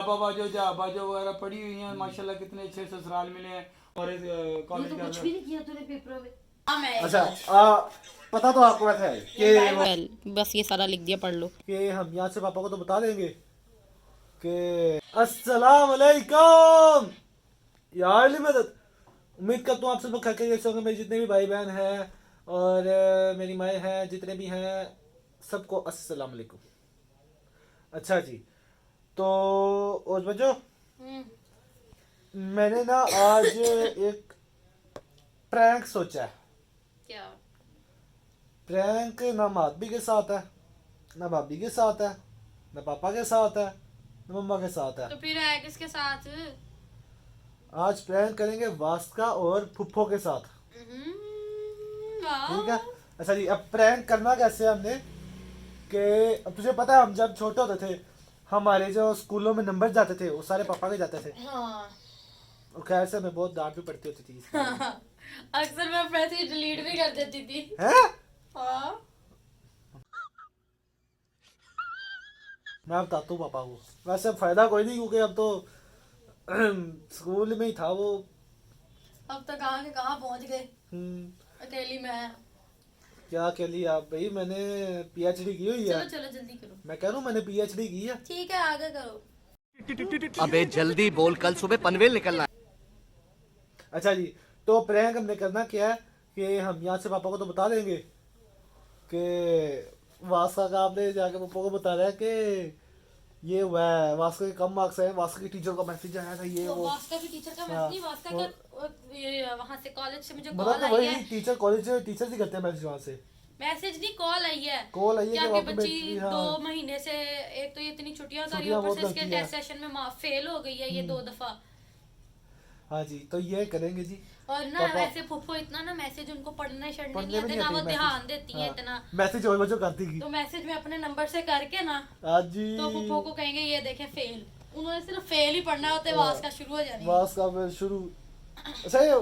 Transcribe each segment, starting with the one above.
बाजो जा बाजो वगैरह पढ़ी हुई हैं माशाल्लाह, कितने अच्छे ससुराल मिले हैं। और इस कॉलेज के कुछ अंदर भी नहीं किया तूने पेपरों में। अच्छा पता तो आपको वैसे है कि बस ये सारा लिख दिया, पढ़ लो। हम यहाँ से पापा को तो बता देंगे कि अस्सलाम वालेकुम यार मदद। उम्मीद करता हूँ आप सब लोग खैरियत से होंगे। मेरे जितने भी भाई बहन हैं और मेरी माएँ हैं, जितने भी हैं, सबको अस्सलाम वालेकुम। अच्छा जी, तो और बच्चों मैंने ना आज एक प्रैंक सोचा है। क्या? प्रैंक ना माधवी के साथ है, ना भाभी के साथ है, ना पापा के साथ है, ना मम्मा के साथ है। तो फिर है किसके साथ? आज प्रैंक करेंगे वास्का और फुफ्फो के साथ। ठीक है। अच्छा जी, अब प्रैंक करना कैसे है हमने कि अब तुझे पता है हम जब छोटे होते थे हमारे जो स्कूलों में नंबर जाते थे वो सारे पापा के जाते थे। हाँ। और खैर से हमें बहुत डांट भी पड़ती होती थी इसके लिए। अक्सर मैं पैसे डिलीट भी कर देती थी। हैं? हाँ। मैं बताता हूँ पापा को। वैसे अब फायदा कोई नहीं क्योंकि अब तो स्कूल में ही था वो। अब तक कहाँ के कहाँ पहुँच गए, हम्म, अकेली मैं। क्या कह लिया आप भाई, मैंने पीएचडी की हुई है। चलो चलो जल्दी करो। मैं कह रहा हूँ मैंने पीएचडी की है। ठीक है आगे करो। अबे जल्दी बोल, कल सुबह पनवेल निकलना है। अच्छा जी, तो प्रैंक हमने करना क्या है कि हम यहाँ से पापा को तो बता देंगे कि वास्का का आपने जाके पापा को बता रहा है कि ये हुआ है, वास्का के कम मार्क्स हैं, वास्का की टीचर का मैसेज आया था ये तो वो। वास्का की टीचर का मैसेज नहीं, वास्का का ये वहाँ से कॉलेज से मुझे मतलब कॉल तो आई वही है। टीचर कॉलेज से टीचर ही करते हैं मैसेज वहाँ से। मैसेज नहीं, कॉल आई है। कॉल आई है कि कि आपकी वहाँ पे बच्ची हाँ। 2 महीने से, एक तो ये इतनी छुट्टियां कर रही है, छुट्टियां ऊपर बहुत से इसके लगती है। टेस्ट सेशन में फेल हो गई है ये 2 दफा। हाँ जी, तो ये करेंगे जी। और ना पापा वैसे फुफ्फो इतना ना मैसेज उनको पढ़ने छड़ने नहीं पढ़ने में आते नहीं ना, आते वो मैसेज। ध्यान देती है हाँ। इतना। मैसेज और बच्चों करती की। तो मैसेज में अपने नंबर से करके ना हाँ जी। तो फुफ्फो को कहेंगे ये देखे फेल। उन्होंने सिर्फ फेल ही पढ़ना होता है, वास का शुरू हो जानी है। वास का फिर शुरू। अच्छा ये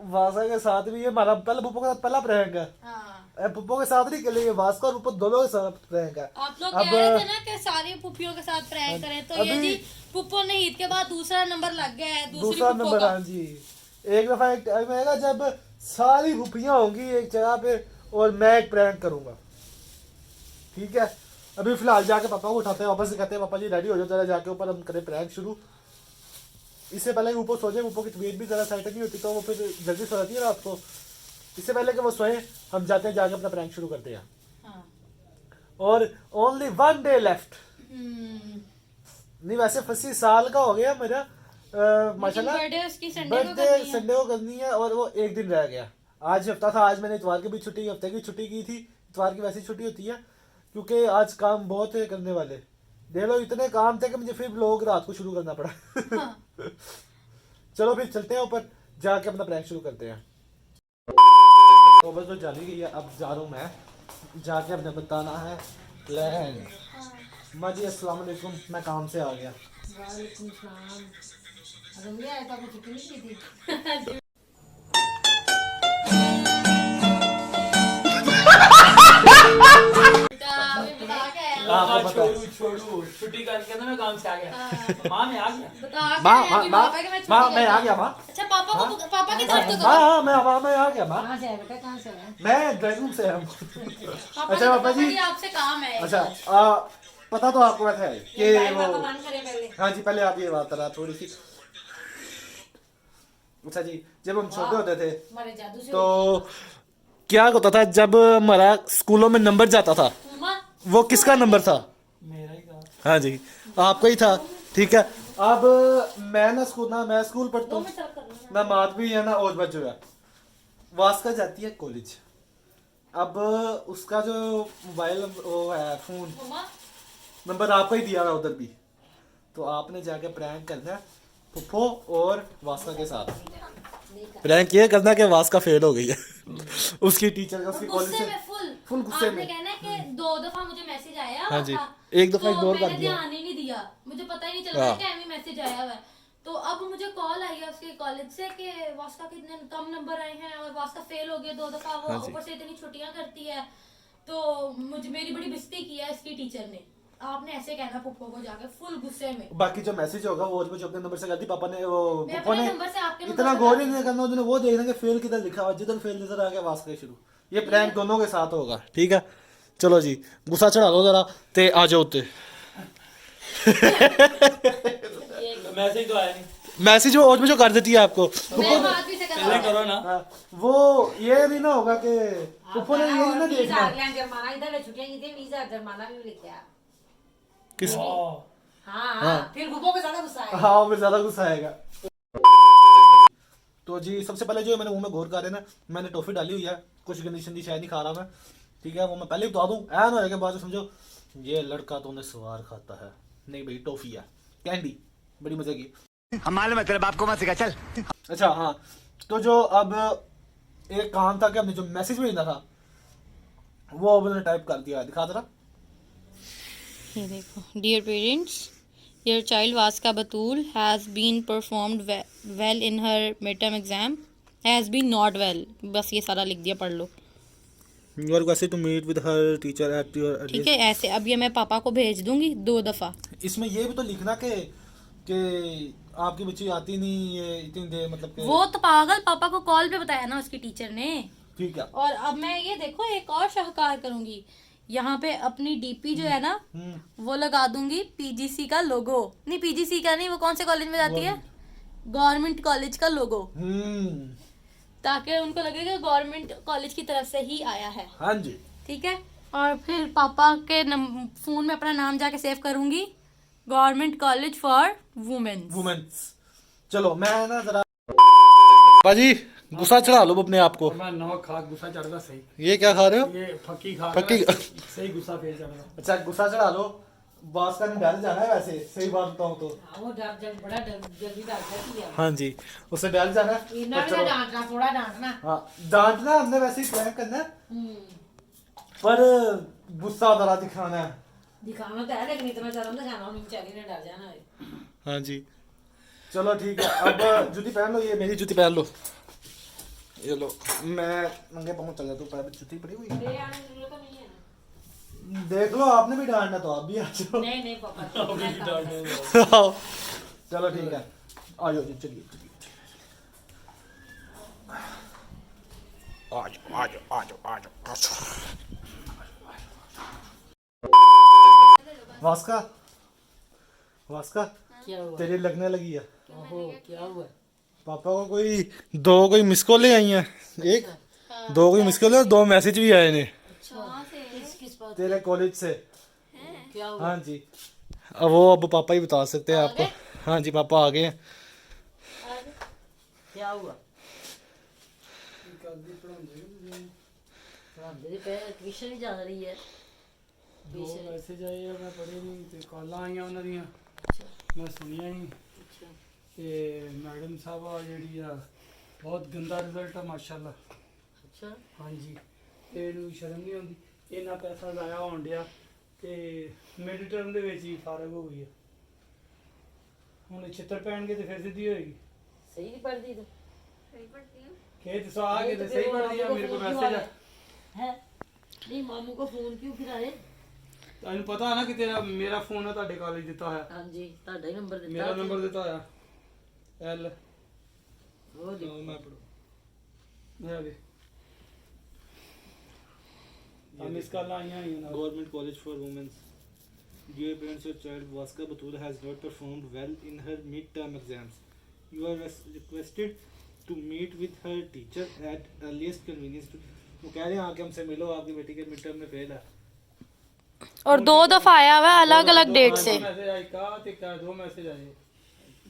वासा के साथ भी ये हमारा पहला पुप्पो के साथ पहला प्रैंक है। हाँ। पुप्पो के साथ नहीं खेलेंगे, वास्का और पुप्पो दोनों के साथ प्रैंक है। आप लोग कह रहे थे ना कि सारी पुप्पियों के साथ प्रैंक करें, तो ये जी पुप्पो ने ईद के बाद दूसरा नंबर लग गया है, दूसरी दूसरा पुप्पो नंबर। का। हाँ जी, एक दफा एक टाइम आएगा जब सारी पुप्पियां होंगी एक जगह पे और मैं एक प्रैंक करूंगा। ठीक है, अभी फिलहाल जाके पापा को उठाते हैं, वापस से कहते हैं पापा जी रेडी हो जाओ जरा, जाके ऊपर हम करें प्रैंक शुरू। इससे पहले ऊपर सोचे, ऊपर की तबीयत भी ज़रा सेट नहीं होती तो वो फिर जल्दी सो जाती है रात को। इससे पहले कि वो सोए हम जाते हैं, जाके अपना प्रैंक शुरू करते हैं। हाँ। और ओनली 1 डे लेफ्ट। नहीं वैसे 25 साल का हो गया मेरा माशाल्लाह। बर्थडे उसकी संडे को बर्थडे करनी है। संडे को करनी है और वो एक दिन रह गया। आज हफ्ता था, आज मैंने इतवार की भी छुट्टी, हफ्ते की छुट्टी की थी। इतवार की वैसी छुट्टी होती है क्योंकि आज काम बहुत है करने वाले। देख लो इतने काम थे कि मुझे फिर ब्लॉग रात को शुरू करना पड़ा। हाँ। चलो फिर चलते हैं ऊपर, जाके अपना प्रैंक शुरू करते हैं। तो बस तो चली गई है, अब जा रहा हूँ मैं, जाके अपने बताना है प्लान। माँ जी अस्सलाम वालेकुम, मैं काम से आ गया। वालेकुम सलाम। अगर मुझे आया तो आपको छुट्टी नहीं दी थी। आपको पता है। छोड़ू छुट्टी करके ना मैं काम से आ गया। माँ मैं आ गया। माँ मैं आ गया माँ। अच्छा पापा को, पापा के साथ तो करो। हाँ मैं आ गया माँ। कहाँ से आया बेटा, कहाँ से आया? मैं ड्राइंग रूम से हूँ। पापा अच्छा पापा जी, आपसे काम है। अच्छा पता तो आपको वैसे है कि वो बंद करे पहले। हाँ जी, पहले आप ये बात करा थोड़ी सी। अच्छा जी, जब हम छोटे होते थे हमारे जादू से तो क्या होता था, जब हमारा स्कूलों में नंबर जाता था मम्मा वो किसका नंबर था? मेरा ही था। हाँ जी, आपका ही था। ठीक है, अब मैं ना स्कूल पढ़ता हूँ ना, माधवी है ना और बच्चों है। वास्का जाती है कॉलेज। अब उसका जो मोबाइल वो है फोन मम्मा नंबर आपका ही दिया है उधर भी, तो आपने जाके प्रैंक करना है फुफ्फो और वास्का के साथ। प्रैंक ये करना कि वास्का फेल हो गई है। उसकी टीचर का, उसकी कॉलेज गुस्से से में फुल गुस्से आपने में। कहना है कि 2 दफा मुझे मैसेज आया हाँ जी, था, एक दफा तो इग्नोर कर मैंने दिया। ध्यान ही नहीं दिया, मुझे पता ही नहीं चला हाँ। कि एमी मैसेज आया हुआ है। तो अब मुझे कॉल आई है उसके कॉलेज से कि वास्का के इतने कम नंबर आए हैं और वास्का फेल हो गया 2 दफा, वो हाँ जी। ऊपर से इतनी छुट्टियां करती है। तो मुझे मेरी बड़ी बेइज्जती की है इसकी टीचर ने। आपने ऐसे कहना पुप्पो को जाके फुल गुस्से में। बाकी जो मैसेज होगा वो जो अपने नंबर से कर दी पापा ने, वो मैं पापा अपने ने नंबर से आपके नंबर इतना से गौर कर ही नहीं करना, उन्होंने वो देखना कि फेल किधर लिखा हुआ, जिधर फेल नजर आ गया वास का शुरू। ये प्रैंक दोनों के साथ होगा, ठीक है। चलो जी गुस्सा चढ़ा लो जरा ते आ जाओ उत्ते। मैसेज तो आया नहीं, मैसेज वो और में जो कर देती है आपको। मैं बात भी से पहले करवा करो ना। हाँ, वो ये भी ना होगा कि पुप्पो ने ये ना देखना जुर्माना इधर छुट्टियां की थी, 20,000 जुर्माना भी लिखा है। किस। हाँ फिर गुब्बो के ज्यादा गुस्सा आएगा। हाँ फिर ज्यादा गुस्सा आएगा। तो जी सबसे पहले जो मैंने मुंह में घोर कर रहे ना, मैंने टॉफी डाली हुई है, कुछ गंदी शंदी शायद नहीं खा रहा मैं, ठीक है। वो मैं पहले ही बता दूं, ऐन होए के बाद समझो ये लड़का तो उन्हें सवार खाता है। नहीं भाई टॉफी है, कैंडी, बड़ी मजे की। हम मालूम है तेरे बाप को मत सिखा चल। अच्छा हाँ, तो जो अब एक काम था कि हमने जो मैसेज भेजना था वो अब मैंने टाइप कर दिया, दिखा जरा। ये देखो, डियर पेरेंट्स, योर चाइल्ड वास्का Batool has been performed well in her mid term exam, has been not well, बस ये सारा लिख दिया, पढ़ लो, you are requested to meet with her teacher at your. ठीक है। ऐसे अब ये मैं पापा को भेज दूंगी 2 दफ़ा। इसमें ये भी तो लिखना कि आपकी बच्ची आती नहीं ये इतनी देर, मतलब कि वो तो पागल पापा को कॉल पे बताया ना उसकी टीचर ने। ठीक है। और अब मैं ये देखो एक और शाहकार करूंगी, यहाँ पे अपनी डीपी जो है ना वो लगा दूंगी पीजीसी का लोगो, नहीं पीजीसी का नहीं, वो कौन से कॉलेज में जाती है, गवर्नमेंट कॉलेज का लोगो, ताकि उनको लगे कि गवर्नमेंट कॉलेज की तरफ से ही आया है। हाँ जी ठीक है। और फिर पापा के फोन में अपना नाम जाके सेव करूंगी, गवर्नमेंट कॉलेज फॉर वुमेन्स। चलो मैं ना जरा बाजी गुस्सा चढ़ा लो अपने आप को। मैं नमक खा गुस्सा चढ़ गया सही। ये क्या खा रहे हो? ये फक्की खा फक्की। सही गुस्सा फिर चढ़ गया। अच्छा गुस्सा चढ़ा लो, बॉस का नहीं डर जाना है वैसे, सही बात बताऊं तो। वो डर बड़ा जल्दी डाल जाती है। हाँ जी उससे डर जाना है। इतना भी ना डांटना, थोड़ा डांटना। हाँ डांटना हमने वैसे ही प्रैंक करना है, पर गुस्सा जरा दिखाना है। दिखाना तो है लेकिन इतना ज्यादा ना दिखाना, उन्हें बेचारी ने डर जाना है। हाँ जी चलो ठीक है। अब जूती पहन लो, ये मेरी जूती पहन लो, ये लो। मैं नंगे पाँव चल जाता हूँ, पैर में जूती पड़ी हुई है। ले आने की जरूरत तो नहीं है। देख लो आपने भी डांटना तो आप भी आ जाओ। नहीं पापा चलो ठीक है आ जाओ जी, चलिए चलिए आ जाओ आ जाओ आ जाओ आ जाओ। वास्का वास्का क्या हुआ? तेरी लगने लगी है। ओहो क्या हुआ? पापा को कोई मिस कॉलें आई हैं, एक दो कोई मिस कॉल और 2 मैसेज भी आए ने किस बात? तेरे कॉलेज से। क्या हुआ? हाँ जी अब वो अब पापा ही बता सकते हैं आपको। हाँ जी पापा आ गए हैं। क्या हुआ? ट्यूशन ही जा रही है। दो मैसेज आए ਆ, मैं पढ़े नहीं ਤੇ ਕਾਲਾਂ ਆਈਆਂ ਉਹਨਾਂ ਦੀਆਂ ਮੈਂ ਸੁਣੀਆਂ ਨਹੀਂ ਤੇ ਮੈਡਮ ਸਾਹਿਬ ਆ ਜਿਹੜੀ ਆ ਬਹੁਤ ਗੰਦਾ ਰਿਜ਼ਲਟ ਆ ਮਾਸ਼ਾਅੱਲਾ। अच्छा ਹਾਂਜੀ ਤੇ ਇਹਨੂੰ ਸ਼ਰਮ ਨਹੀਂ ਆਉਂਦੀ, ਇੰਨਾ ਪੈਸਾ ਜ਼ਾਇਆ ਹੋਣ ਡਿਆ ਤੇ ਮਿਡ ਟਰਮ ਦੇ ਵਿੱਚ ਹੀ ਫਾਰਗ ਹੋ ਗਈ ਆ। ਹੁਣ ਛਿੱਤਰ ਪੈਣਗੇ ਤੇ ਫਿਰ ਸਿੱਧੀ ਹੋਏਗੀ। सही नहीं पढ़ती तो ਖੇਤ ਸੋ ਆ ਕੇ ਤੇ ਸਹੀ ਪੜਦੀ ਆ। ਮੇਰੇ ਕੋਲ ਮੈਸੇਜ ਆ, है नहीं मामू को फोन क्यों फिर आए? ਤੈਨੂੰ ਪਤਾ ਨਾ ਕਿ ਤੇਰਾ ਮੇਰਾ ਫੋਨ ਆ ਤੁਹਾਡੇ ਕਾਲਜ ਦਿੱਤਾ ਹੋਇਆ, हाँ जी ਤੁਹਾਡਾ ਹੀ ਨੰਬਰ ਦਿੱਤਾ ਮੇਰਾ ਨੰਬਰ ਦਿੱਤਾ ਹੋਇਆ ਐਲ ਉਹ ਜੀ ਮੈਂ ਪੜੋ ਮੈਂ ਵੀ ਆ ਮਿਸ ਕਾਲਾਂ ਆਈਆਂ ਹੋਈਆਂ ਨਾਲ। Government College for Women. Dear parents, your child Vaska Batul has not performed well in her mid-term exams. You are requested to meet with her teacher at earliest convenience. वो कह रहे हैं आके हमसे मिलो, आपकी बेटी के मिड टर्म में फेल है। और 2 दफा आया हुआ है अलग अलग डेट से। मैसेज आई का ते का 2 मैसेज आए।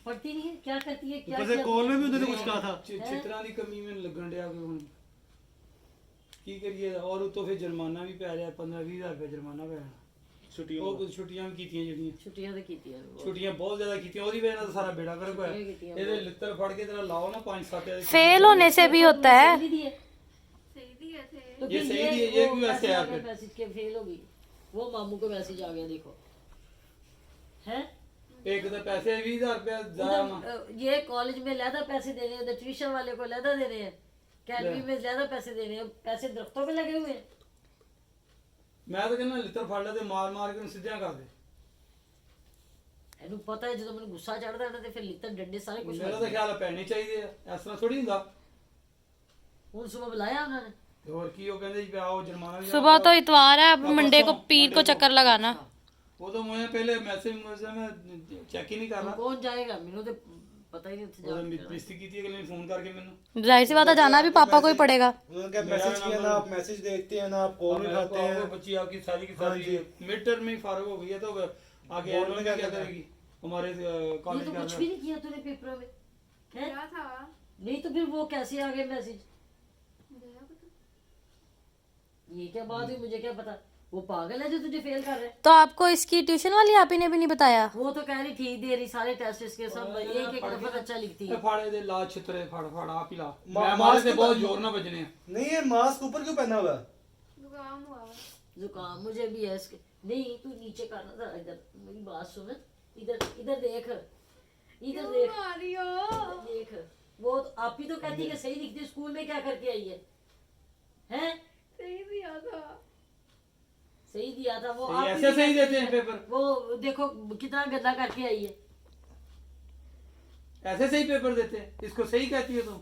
पढ़ती नहीं है, क्या करती है, क्या ऊपर से कॉल में भी उन्होंने कुछ कहा था। चित्रा ਦੀ ਕਮੀ ਮੈਨੂੰ ਲੱਗਣ ਡਿਆ ਕਿ ਹੁਣ ਕੀ ਕਰੀਏ। ਔਰ ਉਤੋਂ ਫਿਰ ਜੁਰਮਾਨਾ ਵੀ ਪੈ ਰਿਹਾ, 15-20 ਹਜ਼ਾਰ ਰੁਪਏ ਜੁਰਮਾਨਾ ਪੈ ਰਿਹਾ। छुट्टियों ਉਹ ਕੁਝ ਛੁੱਟੀਆਂ ਵੀ ਕੀਤੀਆਂ ਜਿਹੜੀਆਂ छुट्टियां तो की है ਛੁੱਟੀਆਂ ਬਹੁਤ ਜ਼ਿਆਦਾ ਕੀਤੀਆਂ, ਉਹਦੀ ਵਜ੍ਹਾ ਨਾਲ ਸਾਰਾ ਬੇੜਾ ਗਰਕ ਹੋਇਆ। ਇਹਦੇ ਲਿੱਤਰ ਫੜ ਕੇ ਤੇਰਾ ਲਾਓ ਨਾ 5-7 फेल होने से भी होता है। तो ये फिर सही दिए, ये क्यों ऐसे आ गए? मैसेज के फेल हो गई, वो मामू को मैसेज आ गया देखो है। ਇੱਕ ਤਾਂ ਪੈਸੇ 20,000 ਰੁਪਏ ਜ਼ਾਇਆ उधर, ये कॉलेज में ज्यादा पैसे देने हैं, उधर ट्यूशन वाले को ज्यादा देने हैं, कैलरी में ज्यादा पैसे देने हैं, पैसे दरख्तों पे लगे हुए हैं। ਮੈਂ ਤਾਂ ਕਹਿੰਦਾ ਲਿੱਤਰ ਫੜ ਲੈ ਤੇ ਮਾਰ ਮਾਰ ਕੇ ਉਹਨੂੰ ਸਿੱਧਿਆਂ ਕਰ ਦੇ। ਇਹਨੂੰ ਪਤਾ ਹੈ ਜਦੋਂ ਮੈਨੂੰ ਗੁੱਸਾ ਚੜਦਾ ਨਾ ਤੇ ਫਿਰ ਲਿੱਤਰ ਡੰਡੇ ਸਾਰੇ ਕੁਝ ਮੇਰਾ ਤਾਂ ਖਿਆਲ ਹੈ ਪੈਣੇ ਚਾਹੀਦੇ ਆ, ਇਸ ਤਰ੍ਹਾਂ ਥੋੜੀ ਹੁੰਦਾ। ਹੁਣ ਸਵੇਰ ਬੁਲਾਇਆ ਉਹਨਾਂ ਨੇ ਤੇ ਹੋਰ ਕੀ ਉਹ ਕਹਿੰਦੇ ਜੀ आओ जुर्माना भी सुबह तो इतवार है, अब मंडे को पीर को चक्कर लगाना। वो तो मुझे पहले मैसेज में चेक ही नहीं करना। ਕੌਣ ਜਾਏਗਾ ਮੈਨੂੰ ਤੇ ਪਤਾ ਹੀ ਨਹੀਂ ਉੱਥੇ ਜਾ ਉਹਨੇ ਕੇ ਮਿਸਤੀ ਕੀਤੀ ਹੈ ਕਿ ਫੋਨ ਕਰਕੇ ਮੈਨੂੰ जाहिर सी बात है, जाना भी पापा को ही पड़ेगा। उनका मैसेज किया ना, आप मैसेज देखते हैं ना, आप कॉल उठाते हैं। बच्ची आपकी सारी की सारी मिड टर्म में फारग हो गई है तो आगे एनुअल में क्या करेगी हमारे ये कॉलेज तो का। कुछ भी नहीं किया तूने पेपर में है? क्या था? नहीं तो फिर वो कैसे आ गए मैसेज? ये क्या बात हुई, मुझे क्या पता। वो पागल है जो तुझे फेल कर रहे हैं। तो आपको इसकी ट्यूशन वाली आप ही ने भी नहीं बताया? वो तो कह रही ठीक दे रही, सारे टेस्ट इसके सब एक एक दफा अच्छा लिखती है। फाड़े दे ला छितरे फाड़ फाड़ आप ही ला मास्क हमारे से तो- बहुत जोर ना बजने हैं। नहीं, ये मास्क ऊपर क्यों पहना हुआ है? जुकाम हुआ है। जुकाम मुझे भी है इसके। नहीं तू नीचे करना था, इधर मेरी बात सुन, इधर इधर देख, इधर देख, क्यों आ रही हो? इधर देख। वो तो आप ही तो कहती है कि सही दिखती है, स्कूल में क्या करके आई है? हैं? सही दिया था। सही दिया था वो। सही आप ही ऐसे तो सही कहती देते हैं है। पेपर? वो देखो कितना गंदा करके आई है। ऐसे सही पेपर देते हैं, इसको सही कहती है तुम?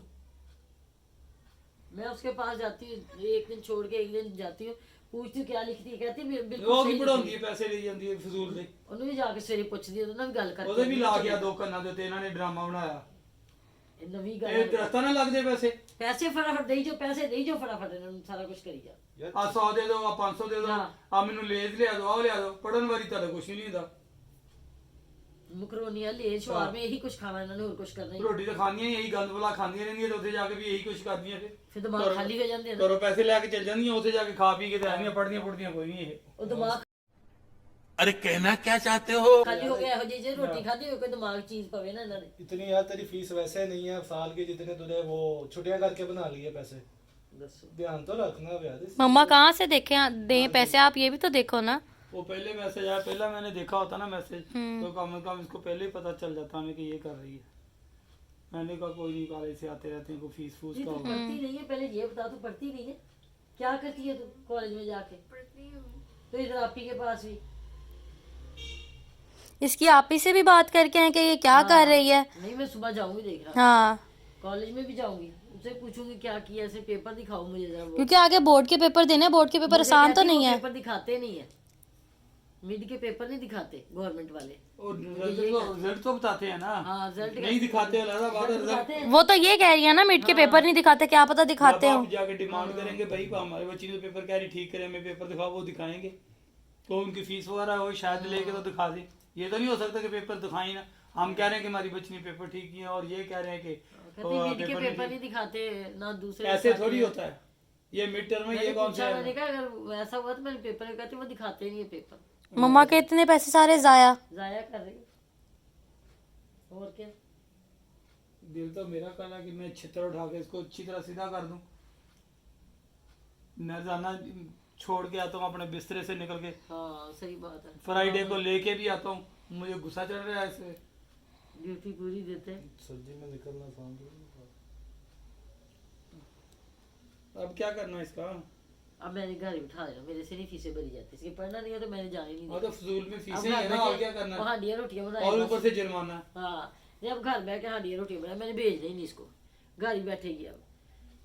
मैं उसके पास जाती हूँ, एक दिन छोड़ के एक दिन जाती हूँ, पूछती हूँ क्या लिखती है, कहती है वो बिल्कुल की सही पढ़ाਉਂਦੀ लिखी ਹੈ ਪੈਸੇ ਲਈ ਜਾਂਦੀ ਹੈ ਫਜ਼ੂਲ ਦੇ। ਉਹਨੂੰ ਵੀ ਜਾ ਕੇ ਸਵੇਰੇ ਪੁੱਛਦੀ ਉਹਦੇ ਨਾਲ ਵੀ ਗੱਲ ਕਰਕੇ ਉਹਦੇ ਵੀ ਲਾ ਗਿਆ ਦੋ ਕੰਨਾਂ ਦੇ ਉੱਤੇ ਇਹਨਾਂ ਨੇ ਡਰਾਮਾ ਬਣਾਇਆ। ਇਹ ਨਵੀਂ ਇਹ ਗੱਲ ਦਰਖਤਾਂ ਨਾਲ ਲੱਗਦੇ ਪੈਸੇ ਪੈਸੇ ਫਟਾਫਟ ਦੇਈ ਜੋ, ਪੈਸੇ ਦੇਈ ਜੋ ਫਟਾਫਟ, ਇਹਨਾਂ ਨੂੰ ਸਾਰਾ ਕੁਝ ਕਰੀ ਜਾ। ਆ 100 ਦੇ ਦਿਓ ਆ 500 ਦੇ ਦਿਓ ਹਾਂ। ਆ ਮੈਨੂੰ ਲੇਜ਼ ਲਿਆ ਦਿਓ ਆ ਲਿਆ ਦਿਓ। ਪੜਨ ਵਾਰੀ ਤੁਹਾਡਾ ਕੁਝ ਨਹੀਂ ਹੁੰਦਾ। ਮਕਰੋਨੀਆਂ ਲੈ ਸ਼ਵਾਰ में यही कुछ खाना ਇਹਨਾਂ ਨੇ ਹੋਰ ਕੁਝ ਕਰਨਾ ਹੀ ਰੋਟੀ ਤਾਂ ਖਾਂਦੀਆਂ ਹੀ ਇਹੀ ਗੰਦ ਬਲਾ ਖਾਂਦੀਆਂ ਰਹਿੰਦੀਆਂ ਤੇ ਉੱਥੇ ਜਾ ਕੇ ਵੀ ਇਹੀ ਕੁਝ ਕਰਦੀਆਂ ਫਿਰ। ਫਿਰ ਦਿਮਾਗ ਖਾਲੀ ਹੋ ਜਾਂਦੇ ਨੇ। ਘਰੋਂ ਪੈਸੇ ਲੈ ਕੇ ਚੱਲ ਜਾਂਦੀਆਂ ਉੱਥੇ ਜਾ ਕੇ ਖਾ ਪੀ ਕੇ ਤੇ ਆਉਂਦੀਆਂ ਪੜਦੀਆਂ ਪੁੜਦੀਆਂ ਕੋਈ ਨਹੀਂ ਇਹ। ਉਹ ਦਿਮਾਗ अरे कहना क्या चाहते हो? ਖਾਲੀ ਹੋ ਗਿਆ ਇਹੋ ਜਿਹੀ ਜੇ ਰੋਟੀ ਖਾਦੀ ਹੋਵੇ ਕੋਈ ਦਿਮਾਗ ਚੀਜ਼ ਪਵੇ ਨਾ ਇਹਨਾਂ ਨੇ। इतनी यार तेरी फीस वैसे नहीं है साल के जितने तुझे वो छुट्टियां करके बना लिए पैसे। ਦੱਸੋ ध्यान तो रखना अब यार। मम्मा कहाँ से देखे दें पैसे, आप ये भी तो देखो ना। वो पहले मैसेज आया, पहला मैंने देखा होता ना मैसेज तो कम से कम इसको पहले ही पता चल जाता हमें कि ये कर रही है। मैंने कहा कोई नहीं, कॉलेज से आते रहते हैं, कोई फीस फूस ये का तू होगा। पढ़ती नहीं है, पहले ये बता, तू पढ़ती नहीं है, क्या करती है तू कॉलेज में जाके? पढ़ती हूँ। तो इधर आप ही के पास भी इसकी आप ही से भी बात करके हैं कि ये क्या कर रही है। नहीं, मैं सुबह जाऊंगी देख रहा, हाँ, कॉलेज में भी जाऊंगी, उससे पूछूंगी क्या किया, ऐसे पेपर दिखाओ मुझे जरा वो। क्योंकि आगे बोर्ड के पेपर देने हैं, बोर्ड के पेपर मुझे आसान तो कहती नहीं है। पेपर दिखाते नहीं है, मिड के पेपर नहीं दिखाते गवर्नमेंट वाले। और रिजल्ट तो बताते हैं ना। हाँ, रिजल्ट नहीं दिखाते अलग बात है। दिखाते हैं। वो तो ये कह रही है ना मिड के पेपर नहीं दिखाते, क्या पता दिखाते हो। आप जाके डिमांड करेंगे भाई हमारे बच्ची ने पेपर कह रही ठीक करे, हमें पेपर दिखाओ, वो दिखाएंगे तो उनकी फीस वगैरह हो शायद लेके तो दिखा दे। ये तो नहीं हो सकता कि पेपर दिखाई ना। हम कह रहे हैं कि हमारी बच्ची ने पेपर ठीक किया और ये कह रहे हैं कि कहती मिड के पेपर नहीं दिखाते ना दूसरे ऐसे दिखाते थोड़ी हैं। होता है ये मिड टर्म में। मैंने ये कौन पूछा, सा मैंने है? कहा अगर ऐसा हुआ तो मैंने पेपर में कहते वो दिखाते नहीं है पेपर, मम्मा के इतने पैसे सारे जाया। जाया कर रही और क्या। दिल तो मेरा कहना कि मैं छितर उठा के इसको अच्छी तरह सीधा कर दूं। न जाना छोड़ के आता हूँ अपने बिस्तरे से निकल के, हाँ सही बात है। फ्राइडे को लेके भी आता हूँ, मुझे गुस्सा चढ़ रहा है ऐसे। ड्यूटी पूरी देते हैं। सर्दी में निकलना शांत। अब क्या करना है इसका? अब मैंने घर ही बिठा दिया, मेरे से नहीं फीसें भरी जाती, इसकी पढ़ना नहीं है तो मैंने जाने नहीं और दिया। तो फजूल में अब फीसें घर है ना, और क्या बैठे करना है? वहाँ हांडियाँ रोटियाँ और बनाए ऊपर बस। से जुर्माना। हाँ, जब घर बैठ के हांडियाँ रोटियाँ बनाए, मैंने भेज नहीं इसको, घर ही बैठेगी अब।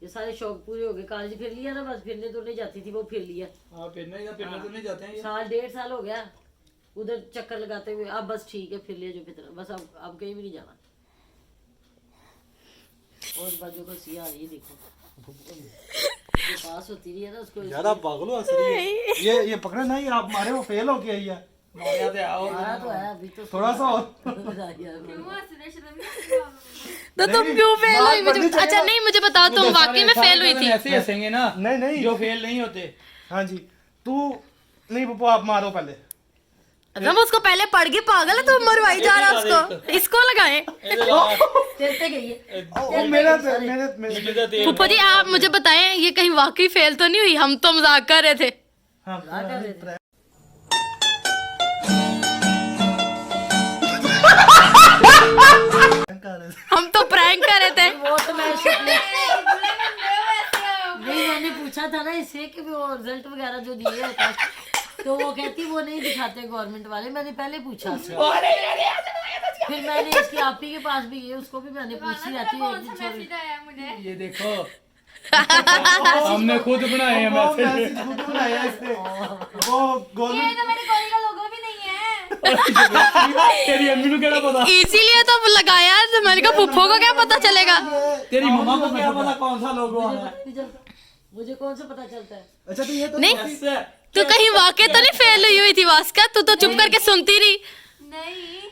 ये सारे शौक पूरे हो गए, कॉलेज फिर लिया ना, बस फिरने तो नहीं जाती थी, वो फिर लिया। हाँ फिरने तो नहीं जाते हैं ये। साल 1.5 साल हो गया उधर चक्कर लगाते हुए, अब बस ठीक है फिर लिया जो फिर, बस अब कहीं भी नहीं जाना। और बाजू को सिया आ रही है देखो, ये पास होती रही है ना उसको। यार आप पागल हो असली। ये पकड़े नहीं, आप मारे वो फेल हो गया है। माया ते आओ। आया तो है अभी तो थोड़ा सा और। क्यों हंस रहे शर्म नहीं आ रही? तो तुम क्यों फेल हुई मुझे? अच्छा नहीं, मुझे बताओ तुम वाकई में फेल हुई थी? ऐसे हंसेंगे ना नहीं नहीं जो फेल नहीं होते। हाँ जी, तू नहीं पप्पू आप मारो पहले। हम उसको पहले पढ़ के पागल है, तो मरवाई जा रहा है उसको। इसको लगाए। चलते गई है। ओ मेरे पुप्पो जी आप मुझे बताएं, ये कहीं वाकई फेल तो नहीं हुई? हम तो मजाक कर रहे थे। हाँ कर रहे थे। हम तो प्रैंक कर रहे थे। वो तो मैं नहीं, मैंने पूछा था ना इससे कि वो रिजल्ट वगैरह जो दिए तो वो कहती वो नहीं दिखाते गवर्नमेंट वाले, मैंने पहले पूछा। फिर मैंने इसकी आपी के पास भी गई, उसको भी मैंने पूछी रहती है कौन सा मैसेज आया मुझे? ये देखो हमने खुद बनाए हैं वो मैसेज। मैसेज खुद बनाया इसने। वो ये गवर्नमेंट तो मेरे कॉलेज का लोगो भी नहीं है। तेरी अम्मी को क्या पता, इसीलिए तो लगाया, तो मैंने कहा फुफ्फो को क्या पता चलेगा। तेरी मम्मा को क्या पता कौन सा लोगो आना है। मुझे कौन सा पता चलता है? अच्छा तो ये तो नहीं ऐसे। तू कहीं वाकई तो नहीं फेल हुई थी वास्का, तू तो चुप करके सुनती रही। नहीं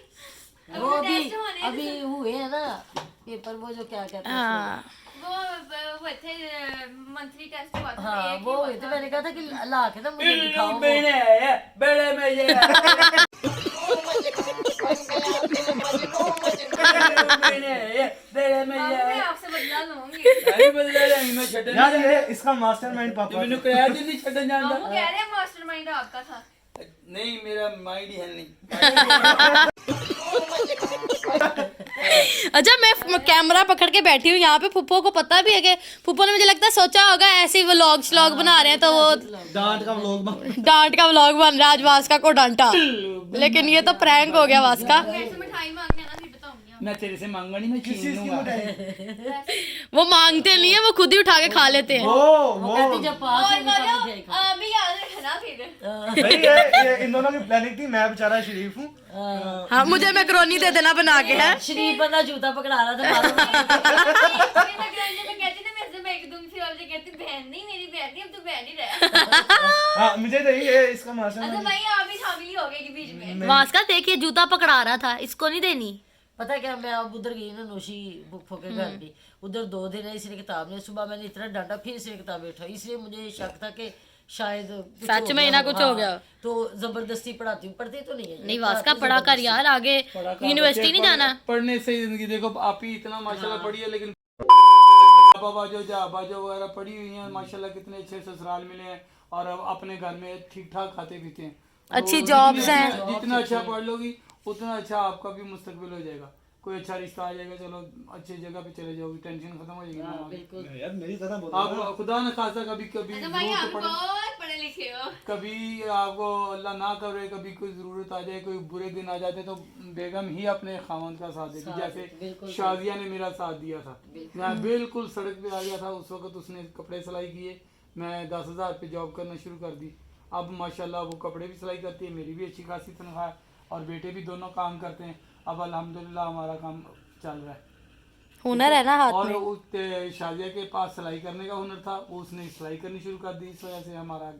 वो अभी अभी टेस्ट होने हैं। अभी हुए हैं ना पेपर, वो जो क्या कहते हैं हाँ वो थे मंथली टेस्ट हुआ था। हाँ एक ही वो हुआ हुए था। थे, मैंने कहा था कि ला के ना मुझे दिखाओ वो। बेड़े में ये बेड़े में बाबू, ये मैं आपसे बदला लूंगी। नहीं बदला रही मैं छटन यार ये इसका मास्टरमाइंड पापा मैंने कहा जी नहीं छटन बाबू जानता। कह रहे हैं मास्टरमाइंड आपका था। नहीं मेरा माइंड ही है नहीं। अच्छा मैं कैमरा पकड़ के बैठी हूँ यहाँ पे, फुप्पो को पता भी है कि फुप्पो ने मुझे लगता है सोचा होगा ऐसे ही व्लॉग श्लॉग बना रहे हैं तो वो डांट का व्लॉग बन डांट का व्लॉग बन रहा है, आज वास्का को डांटा, लेकिन ये तो प्रैंक हो गया वास्का। मेरे से मिठाई मांगने ना, फिर बताऊंगी मैं तेरे से मांगा नहीं, मैं छीन लूंगा। वो मांगते नहीं है, वो खुद ही उठा के खा लेते हैं। वो कहती जब पास और होगी तब मजा मिठाई खाओ। अभी याद रखना फिर। भाई ये इन दोनों की प्लानिंग थी, मैं बेचारा शरीफ हूँ। हाँ मुझे मैक्रोनी दे देना बना के है। शरीफ बंदा जूता पकड़ा रहा था मारो। मैं कहती ना मेरे से मैं एक दूंगी, फिर और कहती बहन नहीं मेरी बहन नहीं, अब तू बहन ही रहा। हाँ मुझे नहीं ये इसका अच्छा मास्टरमाइंड। भाई आप भी शामिल हो गए कि बीच में। वास्का देखिए जूता पकड़ा रहा था, इसको नहीं देनी। पता क्या, मैं अब उधर गई ना नोशी बुक के घर भी, उधर 2 दिन है, इसने किताब ने सुबह मैंने इतना डांटा, फिर इसने किताब उठाई, इसलिए मुझे शक था कि शायद कुछ सच हो में गया ना हो। कुछ हाँ, हो गया। तो जबरदस्ती पढ़ाती हूँ, पढ़ती तो नहीं है। नहीं वास्का पढ़ा कर यार, आगे यूनिवर्सिटी नहीं जाना। पढ़ने से ही जिंदगी देखो, आप ही इतना माशाल्लाह पढ़ी है, लेकिन बाजो वगैरह पढ़ी हुई हैं माशाल्लाह, कितने अच्छे ससुराल मिले हैं और अब अपने घर में ठीक ठाक खाते पीते हैं। अच्छी तो जॉब्स जितनी- हैं। जितना अच्छा पढ़ लोगी उतना अच्छा आपका भी मुस्तकबिल हो जाएगा, कोई अच्छा रिश्ता आ जाएगा, चलो अच्छी जगह पे चले जाओगे, टेंशन खत्म हो जाएगी ना। बिल्कुल। यार मेरी तरह बोलो आप खुदा न खासा कभी कभी अच्छा भाई जरूरत आप पड़े, बहुत पढ़े लिखे हो। कभी आपको अल्लाह ना करे कभी कोई ज़रूरत आ जाए, कोई बुरे दिन आ जाते तो बेगम ही अपने खामन का साथ देती। जैसे बिल्कुल शादिया ने मेरा साथ दिया था, मैं बिल्कुल सड़क पे आ गया था उस वक्त, उसने कपड़े सिलाई किए, मैं 10,000 पे जॉब करना शुरू कर दी। अब माशाल्लाह वो कपड़े भी सिलाई करती है, मेरी भी अच्छी खासी तनख्वाह है और बेटे भी दोनों काम करते हैं। अब अल्हम्दुलिल्लाह हमारा काम चल रहा है। हुनर है ना हाथ और में। उस शादिया के पास सिलाई करने का हुनर था, उसने सिलाई करनी शुरू कर दी, इस वजह से हमारा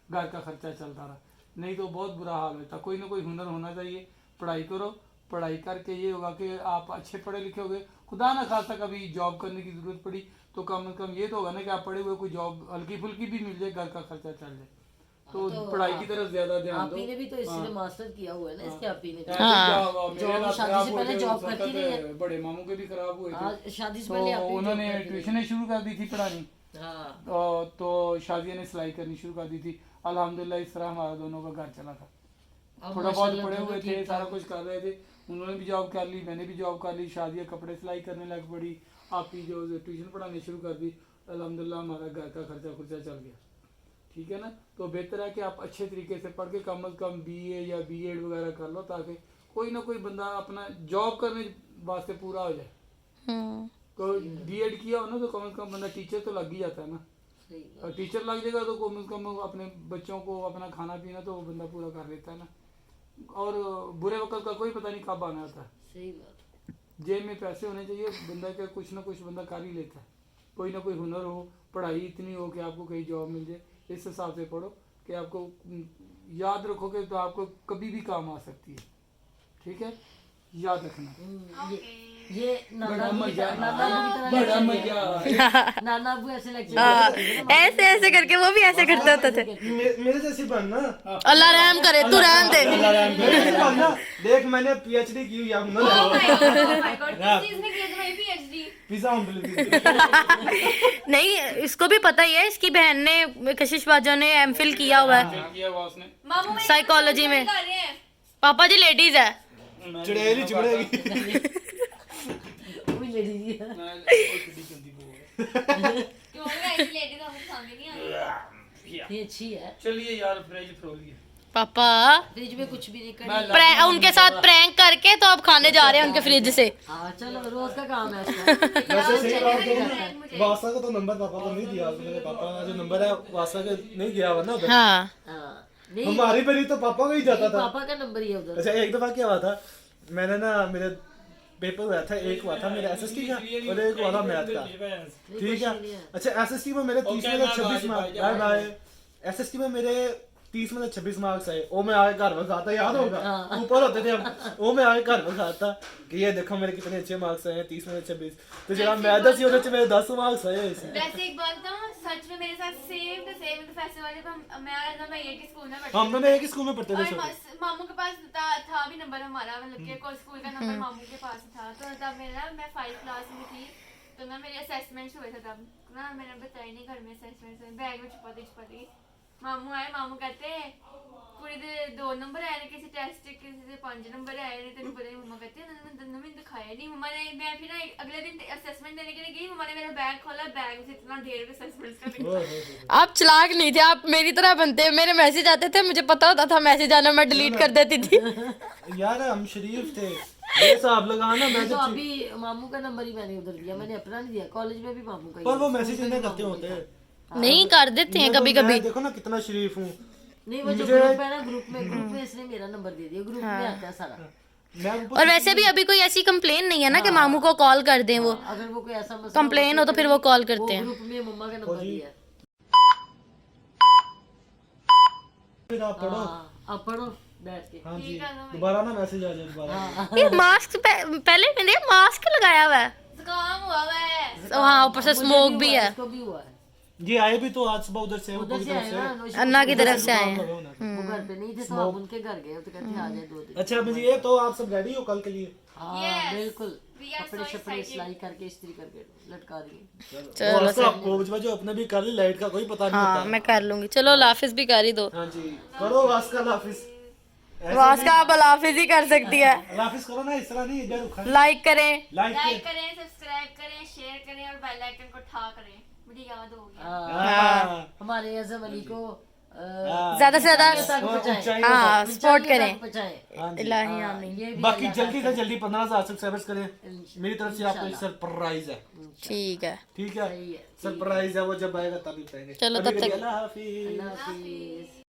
घर का खर्चा चलता रहा, नहीं तो बहुत बुरा हाल होता। कोई ना कोई हुनर होना चाहिए, पढ़ाई करो, पढ़ाई करके ये होगा कि आप अच्छे पढ़े लिखे होगे, खुदा ना खासा कभी जॉब करने की ज़रूरत पड़ी तो कम से कम ये तो होगा ना कि आप पढ़े हुए कोई जॉब हल्की फुल्की भी मिल जाए, घर का खर्चा चल जाए। तो पढ़ाई की तरफ ज्यादा ध्यान दो। आपी ने भी तो इसीलिए मास्टर किया हुआ है ना, इसके आपी ने। मेरे जो शादी से पहले जॉब करती रही है। बड़े मामू के भी खराब हुए थे, आज शादी से तो पहले आपी उन्होंने ट्यूशन शुरू कर दी थी पढ़ानी, हाँ तो शादिया ने सिलाई करनी शुरू कर दी थी। अल्हम्दुलिल्लाह इस तरह हमारा दोनों का घर चला था। अब थोड़ा बहुत माशाल्लाह पढ़े दोनों हुए थे, ठीक सारा ठाक। कुछ कर रहे थे, उन्होंने भी जॉब कर ली, मैंने भी जॉब कर ली, शादिया कपड़े सिलाई करने लग पड़ी, आपकी जो ट्यूशन पढ़ानी शुरू कर दी। अल्हम्दुलिल्लाह हमारा घर का खर्चा खुर्चा चल गया, ठीक है ना। तो बेहतर है कि आप अच्छे तरीके से पढ़ के कम से कम BA या B.Ed वगैरह कर लो, ताकि कोई ना कोई बंदा अपना जॉब करने वास्ते पूरा हो जाए। तो B.Ed किया हो ना तो कम से कम बंदा टीचर तो लग ही जाता है ना, सही और टीचर लग जाएगा तो कम से कम अपने बच्चों को अपना खाना पीना तो वो बंदा पूरा कर लेता है ना। और बुरे वक्त का कोई पता नहीं कब आना होता है, सही बात। जेब में पैसे होने चाहिए, बंदा का कुछ ना कुछ बंदा कर ही लेता है, कोई ना कोई हुनर हो, पढ़ाई इतनी हो कि आपको कहीं जॉब मिल जाए, इस हिसाब से पढ़ो कि आपको याद रखोगे तो आपको कभी भी काम आ सकती है, ठीक है, याद रखना। ये नाना अबू की तरह बड़ा मजा नाना अबू ऐसे लेक्चर ऐसे ऐसे करके वो भी ऐसे करते होते थे। मेरे जैसी बनना, अल्लाह रहम करे, तू रहम दे। मेरे जैसी बनना। देख मैंने PhD की हुई है, अब Oh my God, oh my God, किस चीज में किया तुम्हारी PhD? Pizza home delivery. नहीं इसको भी पता ही है, इसकी बहन ने कशिश बाजो ने MPhil किया हुआ है किया हुआ उसने, मामू मेरे साइकोलॉजी में। कर रहे हैं। पापा जी लेडीज है। चुड़ैली चुड़ेगी। वो भी लेडी है। क्यों ऐसी लेडी तो हमें पसंद ही नहीं आती। ये अच्छी है। चलिए यार फ्रिज फ्रोलिए, पापा फ्रिज में कुछ भी नहीं मैं करी। उनके साथ प्रैंक करके तो अब खाने जा रहे हैं उनके फ्रिज से। हाँ चलो रोज का काम है उसका। वैसे सही बात है, वासा का तो नंबर पापा को नहीं दिया, मेरे पापा का जो नंबर है वासा का नहीं गया हुआ ना उधर। हाँ हाँ नहीं, हमारी बड़ी तो पापा को ही जाता था। पापा का नंबर ही है उधर। अच्छा एक दफा क्या हुआ था, मैंने ना मेरे पेपर हुआ था, एक हुआ था मेरा एसएसटी का और एक हुआ था मैथ का, ठीक है। अच्छा एसएसटी में मेरे 30 में 26 मार्क्स, एसएसटी में मेरे 30 में 26 मार्क्स आए। वो मैं आगे घर में खाता, याद होगा ऊपर होते थे हम, वो मैं आगे घर में खाता कि ये देखो मेरे कितने अच्छे मार्क्स आए हैं, 30 में 26। तो जरा मैथ दसी ਉਹਦੇ ਚ मेरे 10 मार्क्स आए ऐसे। वैसे एक बात बताऊं, सच में मेरे साथ सेम टू सेम फैसले वाले को मैं एक ही स्कूल में पढ़ती हम दोनों एक ही स्कूल में पढ़ते थे और छोटे। मामू के पास था भी नंबर हमारा, मतलब कि कोई स्कूल का नंबर मामू के पास था। तो तब मेरा मैं 5th क्लास में थी, तो ना मेरे असेसमेंट्स हुए थे तब ना, मैंने बताया नहीं घर में असेसमेंट्स में, बैग में छुपाती मामू आए, मामू कहते कुड़ी दे 2 नंबर आए ने किसी टेस्ट च, किसी दे 5 नंबर आए ने, तेन पता ही। मम्मा कहते उन्होंने मैंने दिखाया नहीं। मम्मा ने, मैं फिर ना अगले दिन असेसमेंट देने के लिए गई, मम्मा ने मेरा बैग खोला, बैग से इतना ढेर असेसमेंट्स का निकला। आप चालाक नहीं थे, आप मेरी तरह बनते। मेरे मैसेज आते थे, मुझे पता होता था मैसेज आना, मैं डिलीट कर देती थी। यार हम शरीफ थे, ये हिसाब लगाना। मैं तो जब अभी मामू का नंबर ही मैंने उधर दिया, मैंने अपना नहीं दिया। कॉलेज में भी मामू का ही पर वो दिया। मैसेज इन्हें करते होते हैं। नहीं कर देते हैं कभी कभी। मैं देखो ना कितना शरीफ हूँ। नहीं वो जो ग्रुप है ना, ग्रुप में इसने मेरा नंबर दे दिया। ग्रुप में आता है सारा। मैं और वैसे भी अभी कोई ऐसी कंप्लेन नहीं है ना कि मामू को कॉल कर दें वो। अगर वो कोई ऐसा मसला कंप्लेन हो तो फिर वो कॉल करते हैं। ग्रुप में मम्मा का नंबर दिया है। फिर आप पढ़ो। हाँ, अब पढ़ो बैठ के। हाँ जी, दोबारा ना मैसेज आ जाए दोबारा। ये मास्क पहले मैंने मास्क लगाया हुआ है। जुकाम हुआ हुआ है। हाँ ऊपर से स्मोक भी है। इसको भी हुआ है। ये आए भी तो आज सुबह उधर से उधर से आए ना, नौशी- अन्ना की तरफ से आए हैं। वो घर पे नहीं थे तो आप उनके घर गए तो कहते आ जाए 2 दिन। अच्छा मुझे ये तो आप सब रेडी हो कल के लिए? हाँ बिल्कुल, We are कपड़े so शपड़े excited. सिलाई करके इस्त्री करके लटका दिए। चलो सर आपको जो अपने भी कर ली, लाइट का कोई पता नहीं हाँ होता। मैं कर लूंगी। चलो लाफिज भी कर ही दो। हाँ जी करो वास्का लाफिस। वास्का आप लाफिज ही कर सकती है। लाफिस करो ना, इस तरह नहीं इधर उखा। लाइक करें। लाइक लाइक करें, सब्सक्राइब करें, शेयर करें और बेल आइकन को ठा करें। मुझे याद हो गया। हाँ हमारे अज़म अली को ज्यादा से ज्यादा ऊंचाई हाँ सपोर्ट करें। पहुंचाए। इलाही आमीन। ये भी बाकी जल्दी से जल्दी 15,000 सब्सक्राइबर्स करें। मेरी तरफ से आपको एक सरप्राइज है, ठीक है। ठीक है? सरप्राइज है, वो जब आएगा तभी पाएंगे। चलो, तब तक- अल्लाह हाफिज। अल्लाह हाफिज।